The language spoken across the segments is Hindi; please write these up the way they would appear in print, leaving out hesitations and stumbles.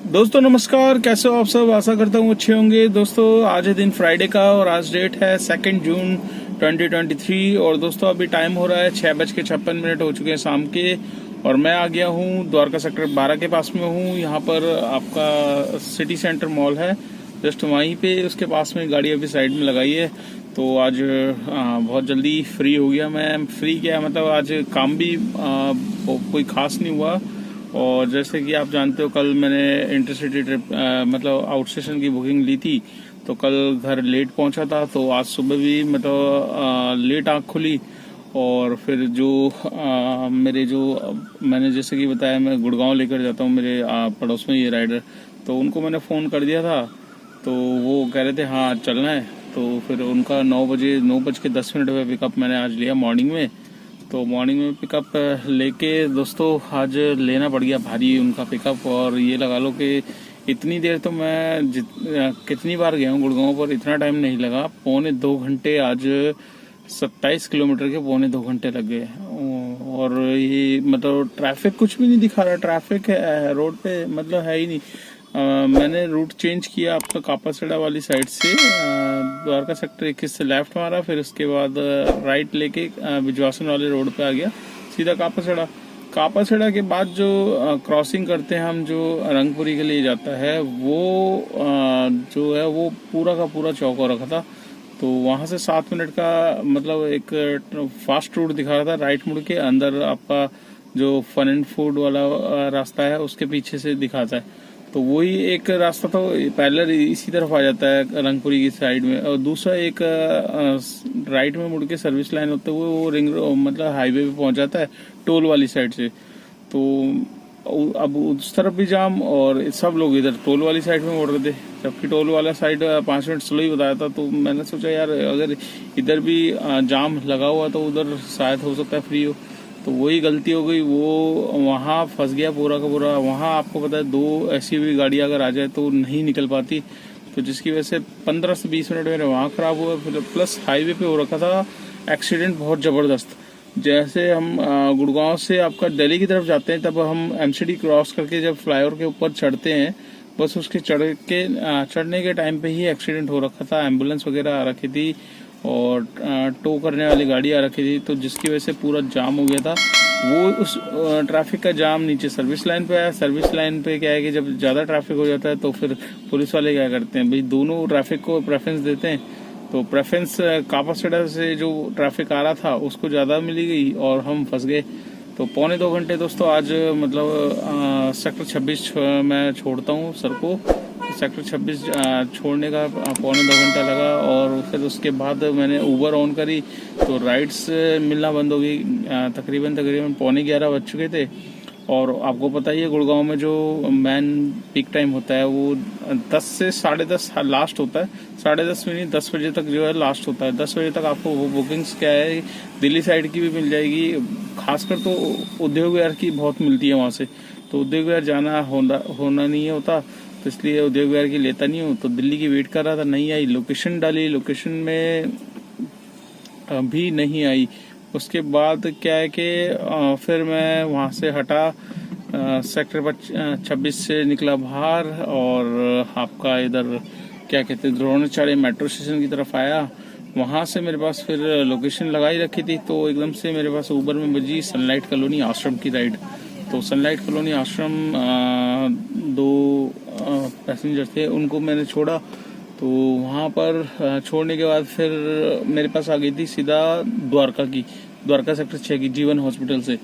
दोस्तों नमस्कार, कैसे हो आप सब। आशा करता हूँ अच्छे होंगे। दोस्तों आज है दिन फ्राइडे का और आज डेट है 2 जून 2023 और दोस्तों अभी टाइम हो रहा है 6:56 हो चुके हैं शाम के। और मैं आ गया हूँ द्वारका सेक्टर 12 के पास में हूँ। यहाँ पर आपका सिटी सेंटर मॉल है, जस्ट वहीं पे उसके पास में गाड़ी अभी साइड में लगाई है। तो आज बहुत जल्दी फ्री हो गया। मैं फ्री क्या मतलब आज काम भी कोई खास नहीं हुआ। और जैसे कि आप जानते हो कल मैंने इंटरसिटी ट्रिप मतलब आउट स्टेशन की बुकिंग ली थी, तो कल घर लेट पहुंचा था। तो आज सुबह भी मतलब लेट आँख खुली। और फिर जो मेरे जो मैंने जैसे कि बताया मैं गुड़गांव लेकर जाता हूँ, मेरे पड़ोस में ये राइडर, तो उनको मैंने फ़ोन कर दिया था। तो वो कह रहे थे हाँ चलना है। तो फिर उनका 9:10 पे पिकअप मैंने आज लिया मॉर्निंग में। तो मॉर्निंग में पिकअप लेके दोस्तों आज लेना पड़ गया भारी उनका पिकअप। और ये लगा लो कि इतनी देर तो मैं कितनी बार गया हूँ गुड़गांव पर, इतना टाइम नहीं लगा। 2.25 घंटे आज 27 किलोमीटर के 2.25 घंटे लग गए। और ये मतलब ट्रैफिक कुछ भी नहीं दिखा रहा, ट्रैफिक है रोड पे मतलब है ही नहीं। मैंने रूट चेंज किया आपका कापासेड़ा वाली साइड से, द्वारका सेक्टर 21 से लेफ्ट मारा, फिर उसके बाद राइट लेके बिजवासन वाले रोड पे आ गया सीधा कापासेड़ा। कापासेड़ा के बाद जो क्रॉसिंग करते हैं हम, जो रंगपुरी के लिए जाता है, वो जो है वो पूरा का पूरा चौक हो रखा था। तो वहां से 7 मिनट का मतलब एक फास्ट रूट दिखा रहा था, राइट मुड़ के अंदर आपका जो फन एंड फूड वाला रास्ता है उसके पीछे से दिखाता है। तो वही एक रास्ता तो पैरेलल इसी तरफ आ जाता है रंगपुरी की साइड में, और दूसरा एक राइट में मुड़ के सर्विस लाइन होते हुए वो रिंग मतलब हाईवे पे पहुंच जाता है टोल वाली साइड से। तो अब उस तरफ भी जाम और सब लोग इधर टोल वाली साइड में मोड़ रहे थे, जबकि टोल वाला साइड 5 मिनट स्लो ही बताया था। तो मैंने सोचा यार अगर इधर भी जाम लगा हुआ तो उधर शायद हो सकता है फ्री हो। तो वही गलती हो गई, वो वहाँ फंस गया पूरा का पूरा। वहाँ आपको पता है 2 एसयूवी गाड़ी अगर आ जाए तो नहीं निकल पाती, तो जिसकी वजह से 15 से 20 मिनट मेरे वहाँ खराब हुआ। फिर प्लस हाईवे पे हो रखा था एक्सीडेंट बहुत जबरदस्त। जैसे हम गुड़गांव से आपका दिल्ली की तरफ जाते हैं, तब हम एमसीडी क्रॉस करके जब फ्लाईओवर के ऊपर चढ़ते हैं, बस उसके चढ़ने के टाइम पे ही एक्सीडेंट हो रखा था। एम्बुलेंस वगैरह आ रखी थी और टो करने वाली गाड़ी आ रखी थी, तो जिसकी वजह से पूरा जाम हो गया था। वो उस ट्रैफिक का जाम नीचे सर्विस लाइन पे आया। सर्विस लाइन पे क्या है कि जब ज्यादा ट्रैफिक हो जाता है तो फिर पुलिस वाले क्या करते हैं भाई, दोनों ट्रैफिक को प्रेफरेंस देते हैं। तो प्रेफरेंस कापासेड़ा से जो ट्रैफिक आ रहा था उसको ज्यादा मिली गई और हम फंस गए। तो 2.25 घंटे दोस्तों आज मतलब सेक्टर 26 मैं छोड़ता हूँ सर को। सेक्टर 26 छोड़ने का 2.25 घंटा लगा। और फिर उसके बाद मैंने उबर ऑन करी तो राइड्स मिलना बंद हो गई। तकरीबन 11:45 बज चुके थे। और आपको पता ही है गुड़गांव में जो मैन पीक टाइम होता है वो 10 से 10:30 लास्ट होता है। 10:30 भी नहीं, 10 बजे तक जो है लास्ट होता है। 10 बजे तक आपको वो बुकिंग्स क्या है दिल्ली साइड की भी मिल जाएगी, खासकर तो उद्योग विहार की बहुत मिलती है वहां से। तो उद्योग विहार जाना होना नहीं होता, तो इसलिए उद्योग विहार की लेता नहीं हूँ। तो दिल्ली की वेट कर रहा था, नहीं आई। लोकेशन डाली, लोकेशन में भी नहीं आई। उसके बाद क्या है कि फिर मैं वहां से हटा, सेक्टर 26 से निकला बाहर और आपका इधर क्या कहते हैं द्रोणाचार्य मेट्रो स्टेशन की तरफ आया। वहां से मेरे पास फिर लोकेशन लगाई रखी थी, तो एकदम से मेरे पास ऊबर में बजी सनलाइट कॉलोनी आश्रम की राइड। तो सनलाइट कॉलोनी आश्रम 2 पैसेंजर थे, उनको मैंने छोड़ा। तो वहां पर छोड़ने के बाद फिर मेरे पास आ गई थी सीधा द्वारका सेक्टर 6 की जीवन हॉस्पिटल से।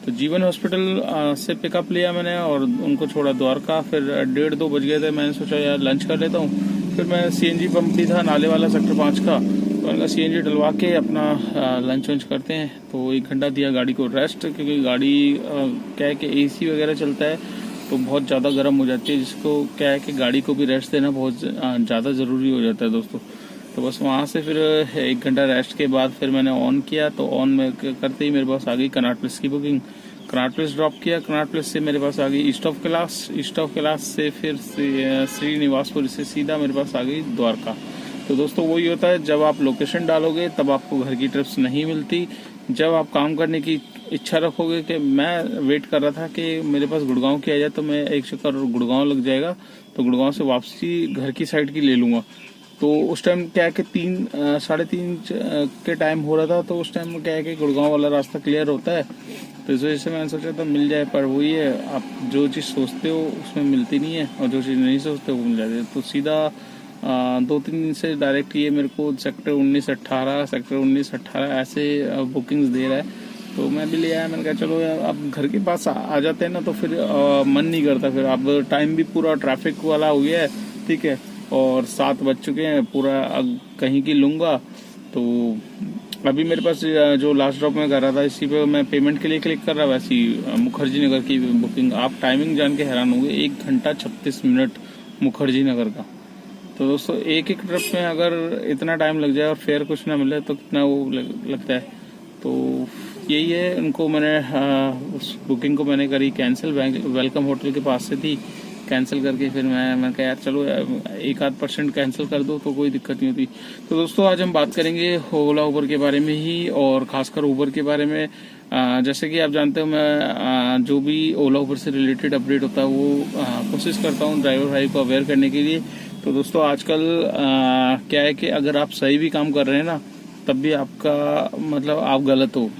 तो जीवन हॉस्पिटल से पिकअप लिया मैंने और उनको छोड़ा द्वारका। फिर 1:30-2 बज गए थे। मैंने सोचा यार लंच कर लेता हूँ। फिर मैं सीएनजी पंप भी था नाले वाला सेक्टर 5 का, तो मैंने सीएनजी डलवा के अपना लंच वंच करते हैं। तो 1 घंटा दिया गाड़ी को रेस्ट, क्योंकि गाड़ी क्या है कि एसी वगैरह चलता है तो बहुत ज़्यादा गर्म हो जाती है, जिसको क्या है कि गाड़ी को भी रेस्ट देना बहुत ज़्यादा ज़रूरी हो जाता है दोस्तों। तो बस वहाँ से फिर 1 घंटा रेस्ट के बाद फिर मैंने ऑन किया। तो ऑन में करते ही मेरे पास आ गई कनॉट प्लेस की बुकिंग। कनॉट प्लेस ड्रॉप किया, कनॉट प्लेस से मेरे पास आ गई ईस्ट ऑफ कैलाश से फिर श्रीनिवासपुर से सीधा मेरे पास आ गई द्वारका। तो दोस्तों वही होता है, जब आप लोकेशन डालोगे तब आपको घर की ट्रिप्स नहीं मिलती। जब आप काम करने की इच्छा रखोगे कि मैं वेट कर रहा था कि मेरे पास गुड़गांव की आ जाए तो मैं एक चक्कर गुड़गांव लग जाएगा, तो गुड़गांव से वापसी घर की साइड की ले लूँगा। तो उस टाइम क्या है कि 3-3:30 के टाइम हो रहा था, तो उस टाइम क्या है कि गुड़गांव वाला रास्ता क्लियर होता है, तो इस वजह से मैंने सोचा था मिल जाए। पर वही है, आप जो चीज़ सोचते हो उसमें मिलती नहीं है, और जो चीज़ नहीं सोचते वो मिल जाती है। तो सीधा 2-3 दिन से डायरेक्ट ये मेरे को सेक्टर 19-18 ऐसे बुकिंग्स दे रहा है। तो मैं भी ले आया, मैंने कहा चलो यार अब घर के पास आ जाते हैं ना, तो फिर मन नहीं करता। फिर अब टाइम भी पूरा ट्रैफिक वाला हो गया है, ठीक है, और 7 बज चुके हैं, पूरा कहीं की लूँगा। तो अभी मेरे पास जो लास्ट ड्रॉप में कर रहा था, इसी पे मैं पेमेंट के लिए क्लिक कर रहा, वैसी मुखर्जी नगर की बुकिंग। आप टाइमिंग जान के हैरान होंगे, 1 घंटा 36 मिनट मुखर्जी नगर का। तो दोस्तों एक ट्रिप में अगर इतना टाइम लग जाए और फेयर कुछ ना मिले तो कितना वो लगता है। तो यही है, उनको मैंने उस बुकिंग को मैंने करी कैंसिल, वेलकम होटल के पास से थी, कैंसिल करके फिर मैं कहा यार चलो 1-8% कैंसिल कर दो तो कोई दिक्कत नहीं होती। तो दोस्तों आज हम बात करेंगे ओला उबर के बारे में ही, और खासकर उबर के बारे में। जैसे कि आप जानते हो, मैं जो भी ओला उबर से रिलेटेड अपडेट होता है वो कोशिश करता हूँ ड्राइवर भाई को अवेयर करने के लिए। तो दोस्तों आजकल क्या है कि अगर आप सही भी काम कर रहे हैं ना, तब भी आपका मतलब आप गलत हो।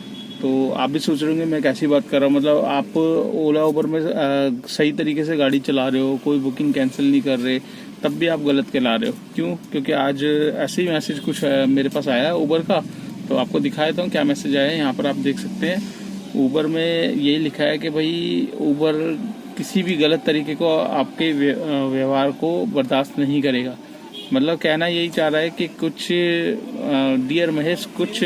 तो आप भी सोच रहे होंगे मैं कैसी बात कर रहा हूँ, मतलब आप ओला उबर में सही तरीके से गाड़ी चला रहे हो, कोई बुकिंग कैंसिल नहीं कर रहे, तब भी आप गलत कहला रहे हो। क्यों? क्योंकि आज ऐसे ही मैसेज कुछ मेरे पास आया है उबर का, तो आपको दिखा देता हूँ क्या मैसेज आया है। यहाँ पर आप देख सकते हैं उबर में यही लिखा है कि भाई उबर किसी भी गलत तरीके को आपके व्यवहार को बर्दाश्त नहीं करेगा। मतलब कहना यही चाह रहा है कि कुछ डियर महेश, कुछ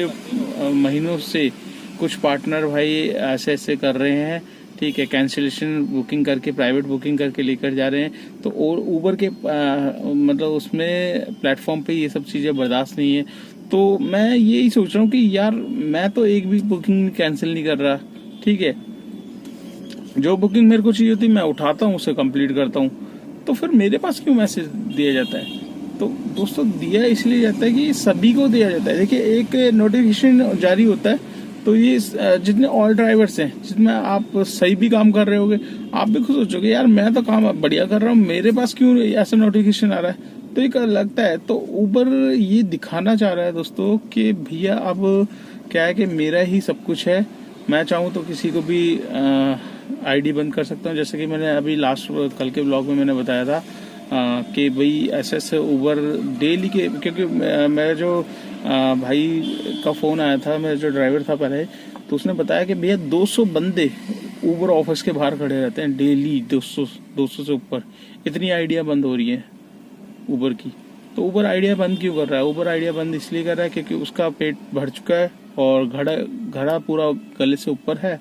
महीनों से कुछ पार्टनर भाई ऐसे कर रहे हैं, ठीक है, कैंसिलेशन बुकिंग करके, प्राइवेट बुकिंग करके लेकर जा रहे हैं। तो और उबर के मतलब उसमें प्लेटफॉर्म पे ये सब चीज़ें बर्दाश्त नहीं है। तो मैं यही सोच रहा हूँ कि यार मैं तो एक भी बुकिंग कैंसिल नहीं कर रहा, ठीक है, जो बुकिंग मेरे को चाहिए होती मैं उठाता हूँ, उसे कंप्लीट करता हूँ, तो फिर मेरे पास क्यों मैसेज दिया जाता है? तो दोस्तों दिया इसलिए जाता है कि सभी को दिया जाता है। देखिए एक नोटिफिकेशन जारी होता है, तो ये जितने ऑल ड्राइवर्स हैं, जिसमें आप सही भी काम कर रहे होगे, आप भी खुद सोचोगे यार मैं तो काम बढ़िया कर रहा हूँ, मेरे पास क्यों ऐसा नोटिफिकेशन आ रहा है? तो एक लगता है, तो उबर ये दिखाना चाह रहा है दोस्तों कि भैया अब क्या है कि मेरा ही सब कुछ है, मैं चाहूँ तो किसी को भी आईडी बंद कर सकता हूँ। जैसे कि मैंने अभी लास्ट कल के ब्लॉग में मैंने बताया था कि भाई ऐसे उबर डेली के, क्योंकि मेरा जो भाई का फ़ोन आया था, मेरा जो ड्राइवर था पहले, तो उसने बताया कि भैया 200 बंदे उबर ऑफिस के बाहर खड़े रहते हैं डेली, 200 से ऊपर। इतनी आइडिया बंद हो रही है उबर की। तो उबर आइडिया बंद क्यों कर रहा है? उबर आइडिया बंद इसलिए कर रहा है क्योंकि उसका पेट भर चुका है और घड़ा पूरा गले से ऊपर है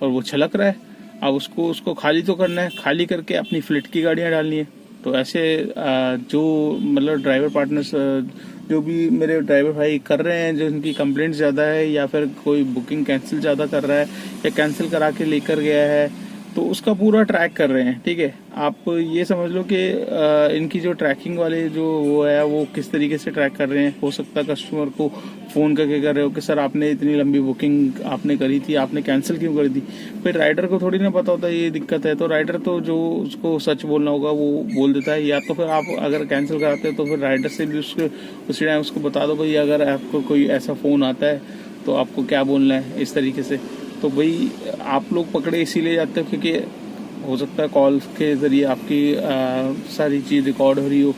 और वो छलक रहा है। अब उसको खाली तो करना है, खाली करके अपनी फ्लिट की गाड़ियां डालनी है। तो ऐसे जो मतलब ड्राइवर पार्टनर्स, जो भी मेरे ड्राइवर भाई कर रहे हैं, जो इनकी कंप्लेंट ज़्यादा है या फिर कोई बुकिंग कैंसिल ज़्यादा कर रहा है या कैंसिल करा के लेकर गया है, तो उसका पूरा ट्रैक कर रहे हैं, ठीक है। आप ये समझ लो कि इनकी जो ट्रैकिंग वाले जो वो है वो किस तरीके से ट्रैक कर रहे हैं। हो सकता है कस्टमर को फ़ोन करके कर रहे हो कि सर आपने इतनी लंबी बुकिंग आपने करी थी, आपने कैंसिल क्यों कर दी? फिर राइडर को थोड़ी ना पता होता है ये दिक्कत है, तो राइडर तो जो उसको सच बोलना होगा वो बोल देता है। या तो फिर आप अगर कैंसिल कराते हो तो फिर राइडर से भी उसी टाइम उसको बता दो भाई अगर आपको कोई ऐसा फ़ोन आता है तो आपको क्या बोलना है, इस तरीके से। तो भाई आप लोग पकड़े इसीलिए जाते हो क्योंकि हो सकता है कॉल के ज़रिए आपकी सारी चीज़ रिकॉर्ड हो रही हो,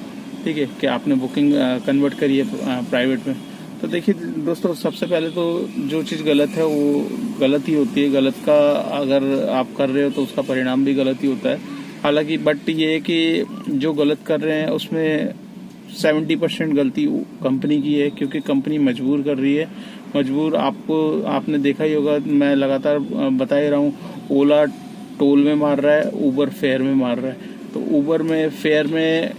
ठीक है, कि आपने बुकिंग कन्वर्ट करी है प्राइवेट में। तो देखिए दोस्तों, सबसे पहले तो जो चीज़ गलत है वो गलत ही होती है। गलत का अगर आप कर रहे हो तो उसका परिणाम भी गलत ही होता है। हालांकि बट ये है कि जो गलत कर रहे हैं उसमें 70% गलती कंपनी की है, क्योंकि कंपनी मजबूर कर रही है। मजबूर आपने देखा ही होगा, मैं लगातार बता ही रहा हूँ, ओला टोल में मार रहा है, उबर फेयर में मार रहा है। तो उबर में फेयर में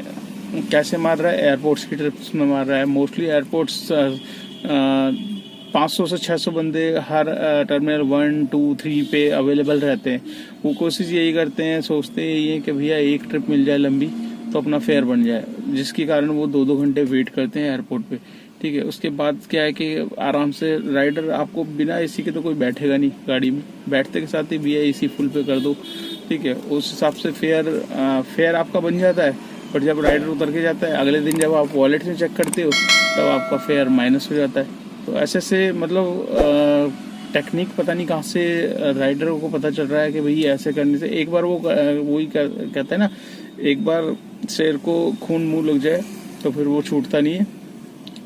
कैसे मार रहा है? एयरपोर्ट्स की ट्रिप्स में मार रहा है। मोस्टली एयरपोर्ट्स 500 से 600 बंदे हर टर्मिनल 1, 2, 3 पे अवेलेबल रहते हैं। वो कोशिश यही करते हैं, सोचते यही है कि भैया एक ट्रिप मिल जाए लंबी तो अपना फेयर बन जाए, जिसके कारण वो 2-2 घंटे वेट करते हैं एयरपोर्ट पे। ठीक है। उसके बाद क्या है कि आराम से राइडर आपको बिना एसी के तो कोई बैठेगा नहीं गाड़ी में, बैठते के साथ ही भैया एसी फुल पे कर दो, ठीक है। उस हिसाब से फेयर आपका बन जाता है। पर जब राइडर उतर के जाता है अगले दिन जब आप वॉलेट में चेक करते हो तब आपका फेयर माइनस हो जाता है। तो ऐसे से मतलब टेक्निक पता नहीं कहाँ से राइडरों को पता चल रहा है कि भाई ऐसे करने से एक बार वो वही कहते हैं ना, एक बार शेर को खून मुंह लग जाए तो फिर वो छूटता नहीं है।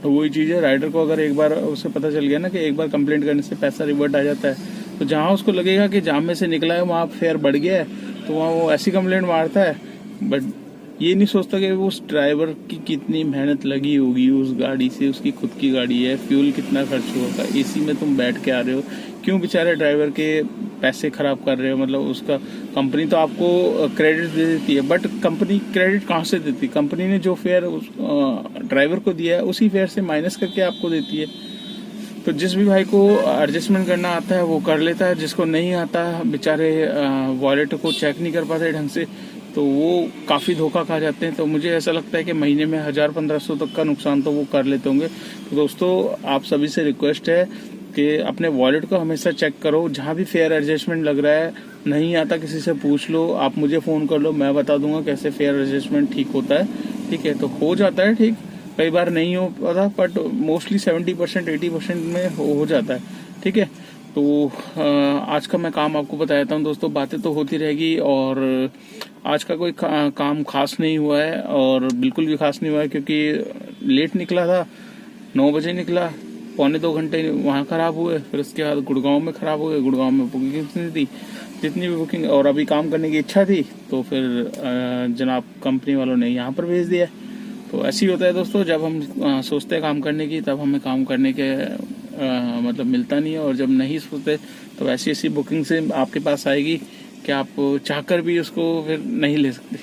तो वही चीज़ है, राइडर को अगर एक बार उसे पता चल गया ना कि एक बार कंप्लेंट करने से पैसा रिवर्ट आ जाता है, तो जहाँ उसको लगेगा कि जाम में से निकला है वहाँ फेयर बढ़ गया है तो वहाँ वो ऐसी कंप्लेंट मारता है। बट ये नहीं सोचता कि उस ड्राइवर की कितनी मेहनत लगी होगी उस गाड़ी से, उसकी खुद की गाड़ी है, फ्यूल कितना खर्च होगा, एसी में तुम बैठ के आ रहे हो, क्यों बेचारे ड्राइवर के पैसे खराब कर रहे हो। मतलब उसका कंपनी तो आपको क्रेडिट दे देती है, बट कंपनी क्रेडिट कहाँ से देती है? कंपनी ने जो फेयर ड्राइवर को दिया है उसी फेयर से माइनस करके आपको देती है। तो जिस भी भाई को एडजस्टमेंट करना आता है वो कर लेता है, जिसको नहीं आता बेचारे वॉलेट को चेक नहीं कर पाते ढंग से तो वो काफ़ी धोखा खा जाते हैं। तो मुझे ऐसा लगता है कि महीने में 1000-1500 तक का नुकसान तो वो कर लेते होंगे। तो दोस्तों आप सभी से रिक्वेस्ट है कि अपने वॉलेट को हमेशा चेक करो, जहाँ भी फेयर एडजस्टमेंट लग रहा है नहीं आता किसी से पूछ लो, आप मुझे फ़ोन कर लो, मैं बता दूंगा कैसे फेयर एडजस्टमेंट ठीक होता है, ठीक है। तो हो जाता है ठीक, कई बार नहीं हो पाता बट मोस्टली 70% 80% में हो जाता है, ठीक है। तो आज का मैं काम आपको बता देता हूँ दोस्तों, बातें तो होती रहेगी और आज का कोई काम खास नहीं हुआ है और बिल्कुल भी खास नहीं हुआ है क्योंकि लेट निकला था, 9 बजे निकला, 1.25 घंटे वहाँ ख़राब हुए, फिर उसके बाद गुड़गांव में ख़राब हो गए, गुड़गांव में बुकिंग नहीं थी, जितनी भी बुकिंग और अभी काम करने की इच्छा थी तो फिर जनाब कंपनी वालों ने यहाँ पर भेज दिया। तो ऐसे ही होता है दोस्तों, जब हम सोचते हैं काम करने की तब हमें काम करने के मतलब मिलता नहीं है, और जब नहीं सोचते तो ऐसी ऐसी बुकिंग से आपके पास आएगी कि आप चाहकर भी उसको फिर नहीं ले सकते।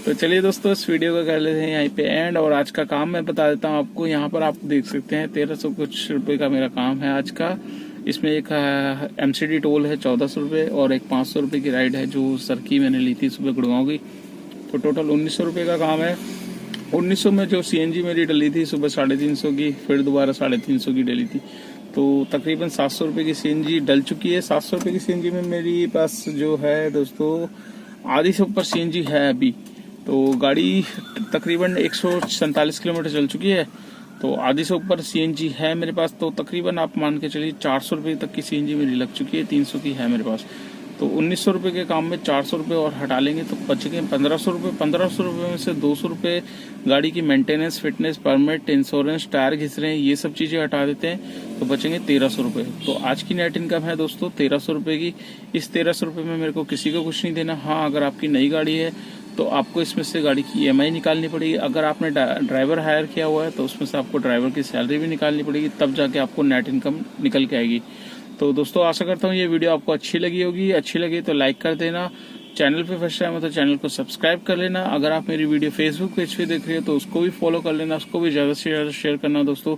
तो चलिए दोस्तों इस वीडियो को कर लेते हैं यहीं पे एंड, और आज का काम मैं बता देता हूँ आपको। यहाँ पर आप देख सकते हैं 1300 कुछ रुपये का मेरा काम है आज का। इसमें एक MCD टोल है 1400 रुपये और एक 500 रुपये की राइड है जो सर की मैंने ली थी सुबह गुड़गांव की। तो टोटल 1900 रुपये का काम है। 1900 में जो CNG मेरी डली थी सुबह 350 की, फिर दोबारा 350 की डली थी, तो तकरीबन 700 रुपये की CNG डल चुकी है। 700 रुपये की CNG में मेरी पास जो है दोस्तों आधी से ऊपर CNG है अभी। तो गाड़ी तकरीबन 147 किलोमीटर चल चुकी है, तो आधी से ऊपर CNG है मेरे पास। तो तकरीबन आप मान के चलिए 400 रुपये तक की CNG मेरी लग चुकी है, 300 की है मेरे पास। तो 1900 रुपये के काम में 400 रुपये और हटा लेंगे तो बच गए 1500 रुपये। 1500 रुपये में से 200 रुपये गाड़ी की maintenance, fitness, permit, insurance, tyre घिस रहे हैं, ये सब चीज़ें हटा देते हैं तो बचेंगे 1300 रुपये। तो आज की नेट इनकम है दोस्तों 1300 रुपये की। इस 1300 रुपये में मेरे को किसी को कुछ नहीं देना। हाँ, अगर आपकी नई गाड़ी है तो आपको इसमें से गाड़ी की EMI निकालनी पड़ेगी। अगर आपने ड्राइवर हायर किया हुआ है तो उसमें से आपको ड्राइवर की सैलरी भी निकालनी पड़ेगी, तब जाके आपको नेट इनकम निकल के आएगी। तो दोस्तों आशा करता हूँ ये वीडियो आपको अच्छी लगी होगी। अच्छी लगी तो लाइक कर देना, चैनल पे फर्स्ट टाइम हो तो चैनल को सब्सक्राइब कर लेना। अगर आप मेरी वीडियो फेसबुक पेज पे देख रहे हो तो उसको भी फॉलो कर लेना, उसको भी ज़्यादा से ज़्यादा शेयर करना दोस्तों।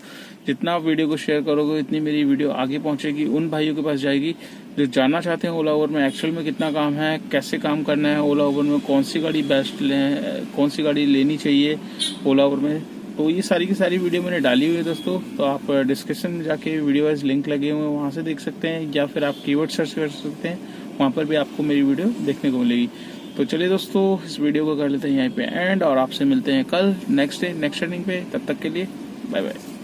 जितना आप वीडियो को शेयर करोगे उतनी मेरी वीडियो आगे पहुंचेगी, उन भाइयों के पास जाएगी जो जानना चाहते हैं ओला उबर में एक्चुअल में कितना काम है, कैसे काम करना है ओला उबर में, कौन सी गाड़ी बेस्ट लें, कौन सी गाड़ी लेनी चाहिए ओला उबर में। तो ये सारी की सारी वीडियो मैंने डाली हुई है दोस्तों, तो आप डिस्क्रिप्शन में जाके वीडियो वाइज लिंक लगे हुए हैं वहाँ से देख सकते हैं, या फिर आप कीवर्ड सर्च कर सकते हैं, वहाँ पर भी आपको मेरी वीडियो देखने को मिलेगी। तो चलिए दोस्तों इस वीडियो को कर लेते हैं यहीं पे एंड, और आपसे मिलते हैं कल नेक्स्ट डे नेक्स्ट रनिंग पे। तब तक के लिए बाय बाय।